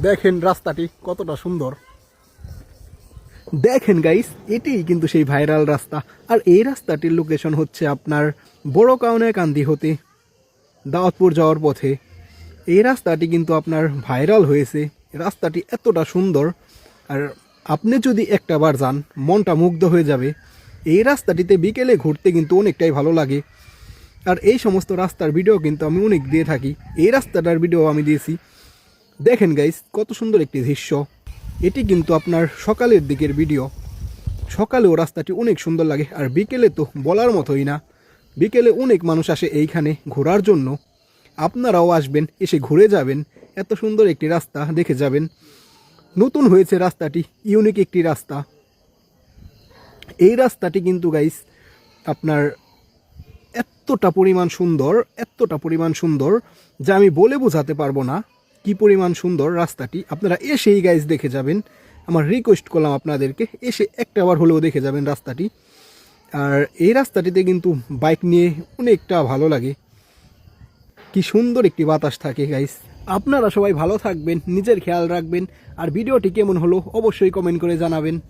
দেখেন রাস্তাটি কতটা সুন্দর। দেখেন গাইস, এটিই কিন্তু সেই ভাইরাল রাস্তা। আর এই রাস্তাটির লোকেশন হচ্ছে আপনার বড়কাউনাকান্দি হতে দাওয়াতপুর যাওয়ার পথে। এই রাস্তাটি কিন্তু আপনার ভাইরাল হয়েছে। রাস্তাটি এতটা সুন্দর, আর আপনি যদি একটা বার যান মনটা মুগ্ধ হয়ে যাবে। এই রাস্তাটিতে বিকেলে ঘুরতে কিন্তু অনেকটাই ভালো লাগে। আর এই সমস্ত রাস্তার ভিডিও কিন্তু আমি অনেক দিয়ে থাকি। এই রাস্তাটার ভিডিও আমি দিয়েছি। দেখেন গাইস, কত সুন্দর একটি দৃশ্য। এটি কিন্তু আপনার সকালের দিকের ভিডিও। সকালেও রাস্তাটি অনেক সুন্দর লাগে, আর বিকেলে তো বলার মতোই না। বিকেলে অনেক মানুষ আসে এইখানে ঘোরার জন্য। আপনারাও আসবেন, এসে ঘুরে যাবেন। এত সুন্দর একটি রাস্তা দেখে যাবেন। নতুন হয়েছে রাস্তাটি, ইউনিক একটি রাস্তা। এই রাস্তাটি কিন্তু গাইস আপনার এতটা পরিমাণ সুন্দর যা আমি বলে বোঝাতে পারবো না কি পরিমাণ সুন্দর রাস্তাটি। আপনারা এসেই গাইস দেখে যাবেন। আমার রিকোয়েস্ট করলাম আপনাদেরকে, এসে একটাবার হলেও দেখে যাবেন রাস্তাটি। আর এই রাস্তাটিতে কিন্তু বাইক নিয়ে অনেকটা ভালো লাগে। কি সুন্দর একটি বাতাস থাকে গাইস। আপনারা সবাই ভালো থাকবেন, নিজের খেয়াল রাখবেন। আর ভিডিওটি কেমন হলো অবশ্যই কমেন্ট করে জানাবেন।